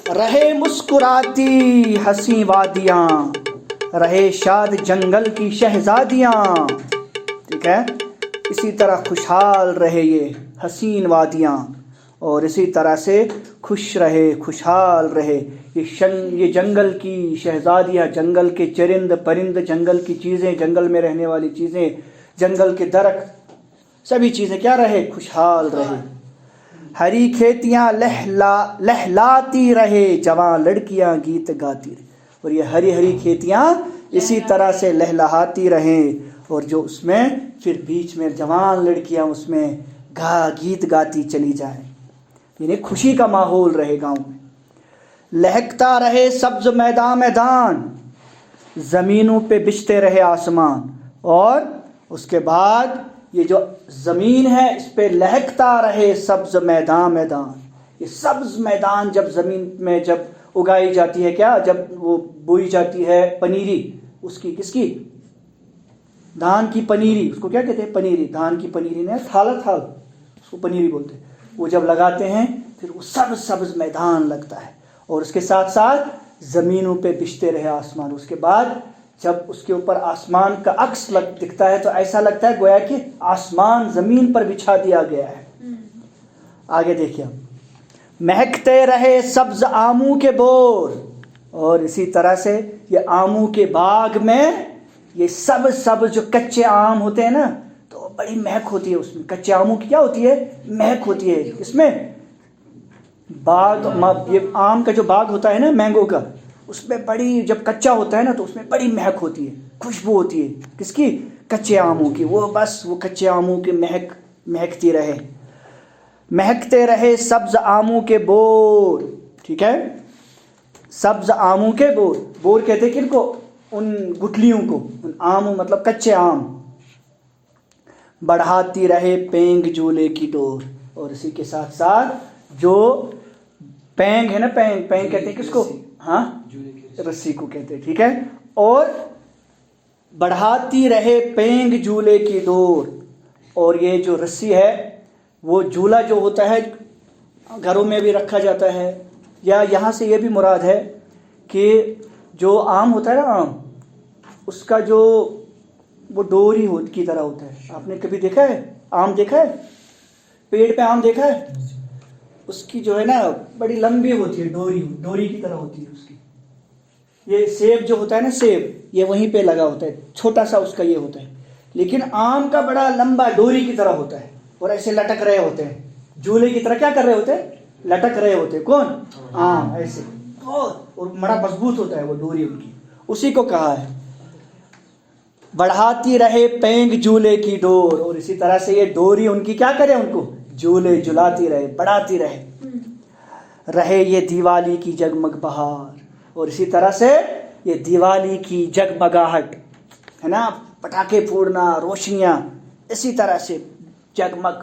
رہے مسکراتی ہنسی وادیاں، رہے شاد جنگل کی شہزادیاں، ٹھیک ہے، اسی طرح خوشحال رہے یہ حسین وادیاں، اور اسی طرح سے خوش رہے خوشحال رہے یہ جنگل کی شہزادیاں، جنگل کے چرند پرند، جنگل کی چیزیں، جنگل میں رہنے والی چیزیں، جنگل کے درخت، سبھی چیزیں کیا رہے؟ خوشحال رہے۔ ہری کھیتیاں لہلاتی رہے، جوان لڑکیاں گیت گاتی رہے، اور یہ ہری ہری کھیتیاں اسی طرح سے لہلہاتی رہیں، اور جو اس میں پھر بیچ میں جوان لڑکیاں اس میں گیت گاتی چلی جائیں، یعنی خوشی کا ماحول رہے گاؤں میں۔ لہکتا رہے سبز میدان میدان، زمینوں پہ بچھتے رہے آسمان، اور اس کے بعد یہ جو زمین ہے اس پہ لہکتا رہے سبز میدان میدان۔ یہ سبز میدان جب زمین میں جب اگائی جاتی ہے، کیا جب وہ بوئی جاتی ہے پنیری، اس کی کس کی؟ دھان کی پنیری، اس کو کیا کہتے ہیں؟ پنیری، دھان کی پنیری نے تھال اس کو پنیری بولتے ہیں۔ وہ جب لگاتے ہیں پھر وہ سبز میدان لگتا ہے، اور اس کے ساتھ ساتھ زمینوں پہ بچھتے رہے آسمان۔ اس کے بعد جب اس کے اوپر آسمان کا عکس دکھتا ہے تو ایسا لگتا ہے گویا کہ آسمان زمین پر بچھا دیا گیا ہے۔ آگے دیکھیے، مہکتے رہے سبز آموں کے بور، اور اسی طرح سے یہ آموں کے باغ میں یہ سبز جو کچے آم ہوتے ہیں نا، تو بڑی مہک ہوتی ہے اس میں۔ کچے آموں کی کیا ہوتی ہے؟ مہک ہوتی ہے اس میں۔ یہ آم کا جو باغ ہوتا ہے نا مینگو کا، اس میں بڑی، جب کچا ہوتا ہے نا تو اس میں بڑی مہک ہوتی ہے، خوشبو ہوتی ہے، کس کی؟ کچے آموں کی۔ وہ بس وہ کچے آموں کی مہکتی رہے، مہکتے رہے سبز آموں کے بور، ٹھیک ہے، سبز آموں کے بور۔ بور کہتے ہیں کن کو؟ ان گٹھلیوں کو، ان آم مطلب کچے آم۔ بڑھاتی رہے پینگ جھولے کی ڈور، اور اسی کے ساتھ ساتھ جو پینگ ہے نا، پینگ کہتے ہیں کس کو؟ ہاں، رسی کو کہتے ہیں، ٹھیک ہے۔ اور بڑھاتی رہے پینگ جھولے کی ڈور، اور یہ جو رسی ہے وہ جھولا جو ہوتا ہے گھروں میں بھی رکھا جاتا ہے، یا یہاں سے یہ بھی مراد ہے کہ جو آم ہوتا ہے نا، آم، اس کا جو وہ ڈوری کی طرح ہوتا ہے۔ آپ نے کبھی دیکھا ہے آم؟ دیکھا ہے پیڑ پہ آم دیکھا ہے؟ اس کی جو ہے نا بڑی لمبی ہوتی ہے، ڈوری کی طرح ہوتی ہے اس کی۔ یہ سیب جو ہوتا ہے نا، سیب یہ وہیں پہ لگا ہوتا ہے، چھوٹا سا اس کا یہ ہوتا ہے، لیکن آم کا بڑا لمبا ڈوری کی طرح ہوتا ہے، اور ایسے لٹک رہے ہوتے ہیں، جھولے کی طرح کیا کر رہے ہوتے ہیں؟ لٹک رہے ہوتے ہیں۔ کون؟ آم، ایسے، اور بڑا مضبوط ہوتا ہے وہ ڈوری ان کی، اسی کو کہا ہے بڑھاتی رہے پینگ جھولے کی ڈور، اور اسی طرح سے یہ ڈوری ان کی کیا کرے؟ ان کو جھولے جھلاتی رہے، بڑھاتی رہے یہ دیوالی کی جگمگ بہار، اور اسی طرح سے یہ دیوالی کی جگمگاہٹ ہے نا، پٹاخے پھوڑنا، روشنیاں، اسی طرح سے جگمگ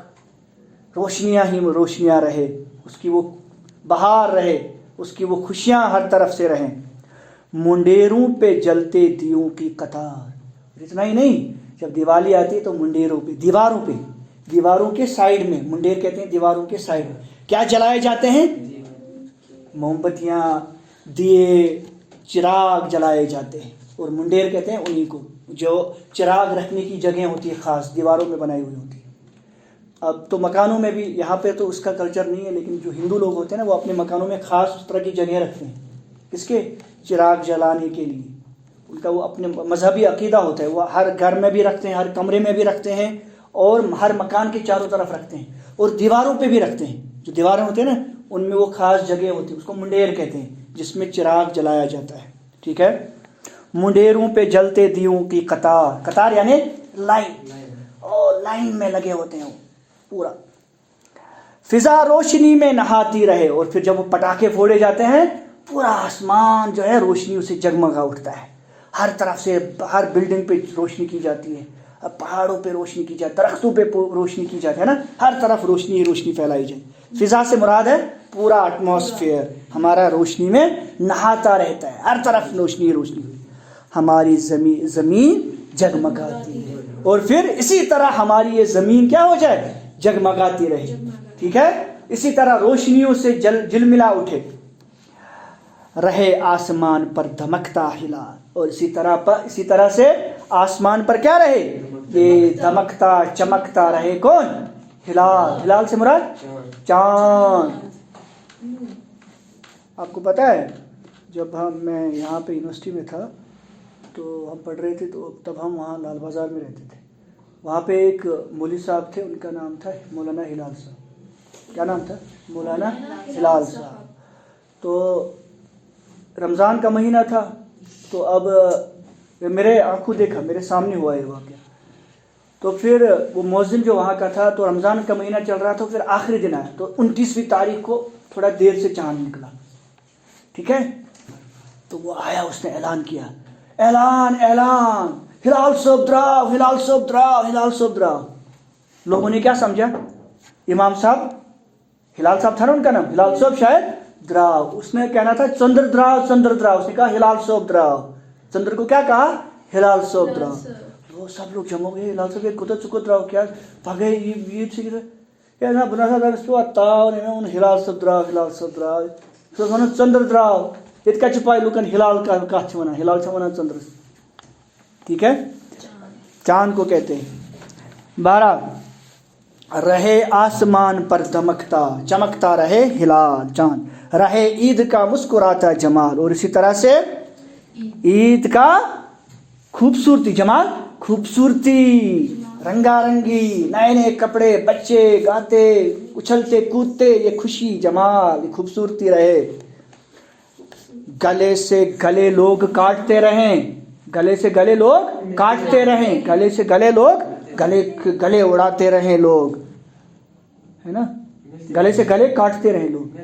روشنیاں ہی روشنیاں رہے، اس کی وہ بہار رہے، اس کی وہ خوشیاں ہر طرف سے رہیں۔ منڈیروں پہ جلتے دیوں کی قطار، اتنا ہی نہیں، جب دیوالی آتی ہے تو منڈیروں پہ، دیواروں کے سائیڈ میں، منڈیر کہتے ہیں دیواروں کے سائیڈ میں کیا جلائے جاتے ہیں؟ موم بتیاں، دیے، چراغ جلائے جاتے ہیں، اور منڈیر کہتے ہیں انہی کو جو چراغ رکھنے کی جگہ ہوتی ہے، خاص دیواروں میں بنائی ہوئی ہوتی ہے۔ اب تو مکانوں میں بھی، یہاں پہ تو اس کا کلچر نہیں ہے، لیکن جو ہندو لوگ ہوتے ہیں نا وہ اپنے مکانوں میں خاص اس طرح کی جگہ رکھتے ہیں، کس کے؟ چراغ جلانے کے لیے۔ ان کا وہ اپنے مذہبی عقیدہ ہوتا ہے، وہ ہر گھر میں بھی رکھتے ہیں، ہر کمرے میں بھی رکھتے ہیں، اور ہر مکان کے چاروں طرف رکھتے ہیں، اور دیواروں پہ بھی رکھتے ہیں۔ جو دیواریں ہوتی ہیں نا ان میں وہ خاص جگہ ہوتی ہے، اس کو منڈیر کہتے ہیں، جس میں چراغ جلایا جاتا ہے، ٹھیک ہے۔ منڈیروں پہ جلتے دیوں کی قطار، قطار یعنی لائن میں لگے ہوتے ہیں وہ پورا۔ فضا روشنی میں نہاتی رہے، اور پھر جب وہ پٹاخے پھوڑے جاتے ہیں پورا آسمان جو ہے روشنیوں سے جگمگا اٹھتا ہے، ہر طرف سے، ہر بلڈنگ پہ روشنی کی جاتی ہے، پہاڑوں پہ روشنی کی جاتی ہے، درختوں پہ روشنی کی جاتی ہے نا، ہر طرف روشنی روشنی پھیلائی جائے۔ فضا سے مراد ہے پورا ایٹماسفیئر ہمارا روشنی میں نہاتا رہتا ہے، ہر طرف روشنی روشنی، ہماری زمین جگمگاتی ہے، اور پھر اسی طرح ہماری یہ زمین کیا ہو جائے؟ جگمگاتی رہے، ٹھیک ہے، اسی طرح روشنیوں سے جل ملا اٹھے۔ رہے آسمان پر دھمکتا ہلال. اور اسی طرح سے آسمان پر کیا رہے؟ یہ دھمکتا چمکتا رہے. کون؟ ہلال. ہلال سے مراد چاند. آپ کو پتہ ہے جب میں یہاں پہ یونیورسٹی میں تھا تو ہم پڑھ رہے تھے، تو تب ہم وہاں لال بازار میں رہتے تھے. وہاں پہ ایک مولوی صاحب تھے، ان کا نام تھا مولانا ہلال صاحب. کیا نام تھا؟ مولانا ہلال صاحب. تو رمضان کا مہینہ تھا، تو اب میرے آنکھوں دیکھا، میرے سامنے ہوا یہ واقعہ. تو پھر وہ مؤذن جو وہاں کا تھا، تو رمضان کا مہینہ چل رہا تھا، پھر آخری دن آیا، تو 29ویں تاریخ کو تھوڑا دیر سے چاند نکلا. ٹھیک ہے، تو وہ آیا، اس نے اعلان کیا، اعلان ہلال صاحب دراؤ، ہلال صاحب دراؤ، ہلال صاحب دراؤ. لوگوں نے کیا سمجھا؟ امام صاحب، ہلال صاحب تھا نا ان کا نام، ہلال صاحب شاید دراؤ. اس نے کہنا تھا چندر دراؤ، چندر دراؤ. اس نے کہا ہلال صاحب دراؤ. چندر کو کیا کہا؟ ہلال صاحب دراؤ. وہ سب لوگ جمع ہو گئے، ہلال صاحب کتا چکت دراؤ کیا پگے یہ کیا نا بنا تھا اس کو تاؤ نے ان ہلال صاحب دراؤ، ہلال صاحب دراؤ. پھر ونو چندر دراؤ. یہ کیا چھپائے لوکن ہلال کا کہا چھونا، ہلال چھونا چندر. ٹھیک ہے، چاند کو کہتے ہیں. 12 رہے آسمان پر دمکتا چمکتا رہے ہلال چاند، رہے عید کا مسکراتا جمال. اور اسی طرح سے عید کا خوبصورتی، جمال خوبصورتی، رنگا رنگی، نئے نئے کپڑے، بچے گاتے اچھلتے کودتے، یہ خوشی جمال یہ خوبصورتی رہے. گلے سے گلے لوگ کاٹتے رہیں، گلے سے گلے لوگ کاٹتے رہیں، گلے سے گلے لوگ گلے اڑاتے رہیں لوگ، ہے نا، گلے سے گلے کاٹتے رہیں لوگ.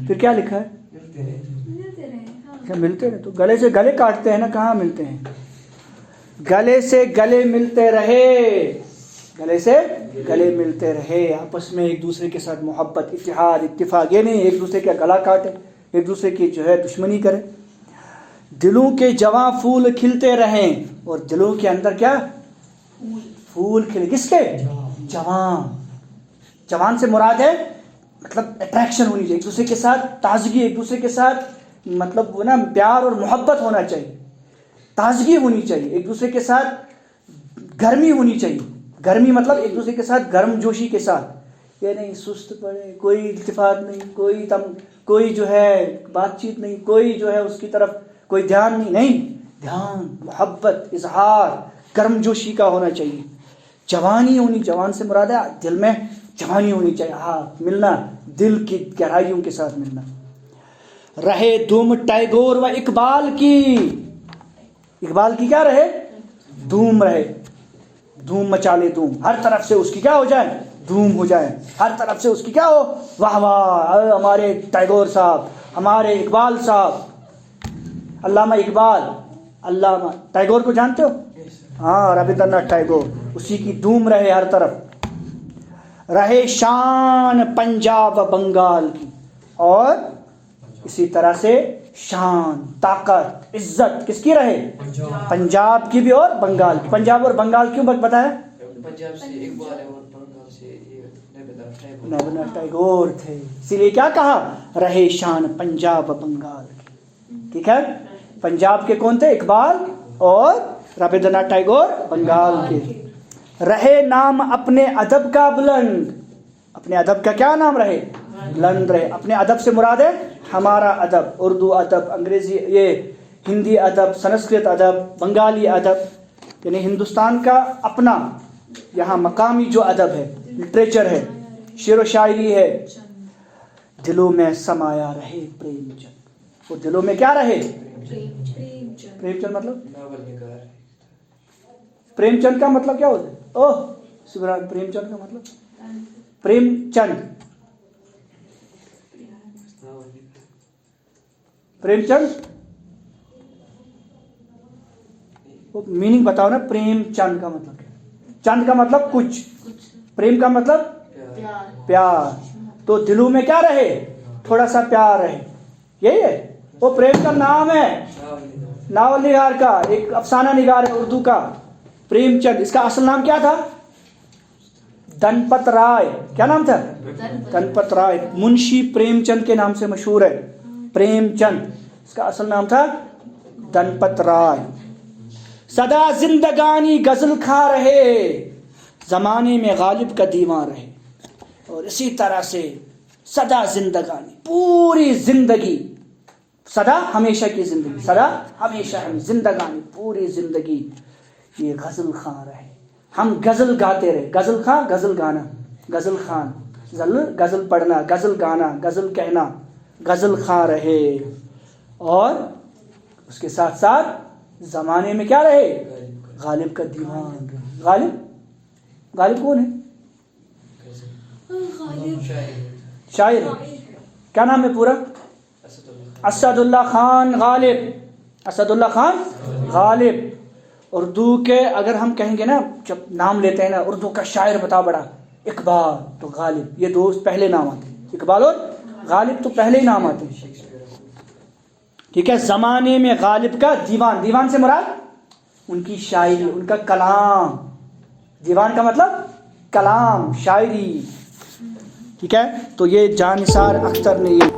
پھر کیا لکھا ہے؟ کیا ملتے رہے. تو گلے سے گلے کاٹتے ہیں نا، کہاں ملتے ہیں؟ گلے سے گلے ملتے رہے، گلے سے گلے ملتے رہے. آپس میں ایک دوسرے کے ساتھ محبت، اتحاد، اتفاق. یہ نہیں ایک دوسرے کا گلا کاٹے، ایک دوسرے کی جو ہے دشمنی کرے. دلوں کے جواں پھول کھلتے رہیں. اور دلوں کے اندر کیا پھول کھلے؟ کس کے؟ جوان. جوان سے مراد ہے مطلب اٹریکشن ہونی چاہیے ایک دوسرے کے ساتھ، تازگی، ایک دوسرے کے ساتھ مطلب وہ نا پیار اور محبت ہونا چاہیے، تازگی ہونی چاہیے، ایک دوسرے کے ساتھ گرمی ہونی چاہیے. گرمی مطلب ایک دوسرے کے ساتھ گرم جوشی کے ساتھ. یہ نہیں سست پڑے، کوئی التفات نہیں، کوئی جو ہے بات چیت نہیں، کوئی جو ہے اس کی طرف کوئی دھیان نہیں. دھیان، محبت، اظہار گرم جوشی کا ہونا چاہیے. جوانی ہونی، جوان سے مراد ہے دل میں جوانی ہونی چاہیے. ہاں، ملنا دل کی گہرائیوں کے ساتھ ملنا. رہے دھوم ٹیگور و اقبال کی. اقبال کی کیا رہے؟ دھوم رہے. دھوم مچا لے، دھوم ہر طرف سے اس کی کیا ہو جائے؟ دھوم ہو جائے. ہر طرف سے اس کی کیا ہو؟ واہ واہ، ہمارے ٹیگور صاحب، ہمارے اقبال صاحب، علامہ اقبال. علامہ ٹیگور کو جانتے ہو؟ ہاں، رابندر ناتھ ٹیگور. اسی کی دھوم رہے ہر طرف. رہے شان پنجاب و بنگال کی. اور اسی طرح سے شان، طاقت، عزت کس کی رہے؟ پنجاب کی بھی اور بنگال کی. پنجاب اور بنگال کیوں بتایا؟ پنجاب سے اقبال ہے اور بنگال سے رابندر ناتھ ٹیگور تھے، اسی لیے کیا کہا؟ رہے شان پنجاب و بنگال کی. ٹھیک ہے، پنجاب کے کون تھے؟ اقبال اور رابندر ناتھ ٹیگور بنگال کے. رہے نام اپنے ادب کا بلند. اپنے ادب کا کیا نام رہے؟ بلند رہے. اپنے ادب سے مراد ہے ہمارا ادب، اردو ادب، انگریزی، یہ ہندی ادب، سنسکرت ادب، بنگالی ادب، یعنی ہندوستان کا اپنا یہاں مقامی جو ادب ہے، لٹریچر ہے، شعر و شاعری ہے. دلوں میں سمایا رہے پریم چند. وہ دلوں میں کیا رہے؟ پریم چند مطلب پریم چند کا مطلب کیا ہوتا ہے؟ اوہ سبحان. پریم چند کا مطلب پریم چند، پریم چند وہ میننگ بتاؤ نا. پریم چند کا مطلب کیا؟ چند کا مطلب کچھ، پریم کا مطلب پیار. تو دلوں میں کیا رہے؟ تھوڑا سا پیار رہے. یہی ہے. وہ پریم چند نام ہے ناول نگار کا، ایک افسانہ نگار ہے اردو کا، پریم چند. اس کا اصل نام کیا تھا؟ دنپت رائے. کیا نام تھا؟ دنپت رائے. منشی پریم چند کے نام سے مشہور ہے پریم چند. اس کا اصل نام تھا دنپت رائے. سدا زندگانی غزل کھا رہے، زمانے میں غالب کا دیوان رہے. اور اسی طرح سے سدا زندگانی، پوری زندگی، سدا ہمیشہ کی زندگی، سدا ہمیشہ زندگانی، پوری زندگی یہ غزل خاں رہے. ہم غزل گاتے رہے. غزل خاں، غزل گانا، غزل خان، غزل پڑھنا، غزل گانا، غزل کہنا، غزل خاں رہے. اور اس کے ساتھ ساتھ زمانے میں کیا رہے؟ غالب کا دیوان رہے. غالب، غالب کون ہے؟ شاعر. کیا نام ہے پورا؟ اسد اللہ خان غالب. اسد اللہ خان غالب. اردو کے اگر ہم کہیں گے نا، جب نام لیتے ہیں نا اردو کا شاعر بتا بڑا، اقبال تو غالب، یہ دو پہلے نام آتے ہیں. اقبال اور غالب تو پہلے ہی نام آتے ہیں. ٹھیک ہے. زمانے میں غالب کا دیوان، دیوان سے مراد ان کی شاعری، ان کا کلام. دیوان کا مطلب کلام، شاعری. ٹھیک ہے. تو یہ جاں نثار اختر نے یہ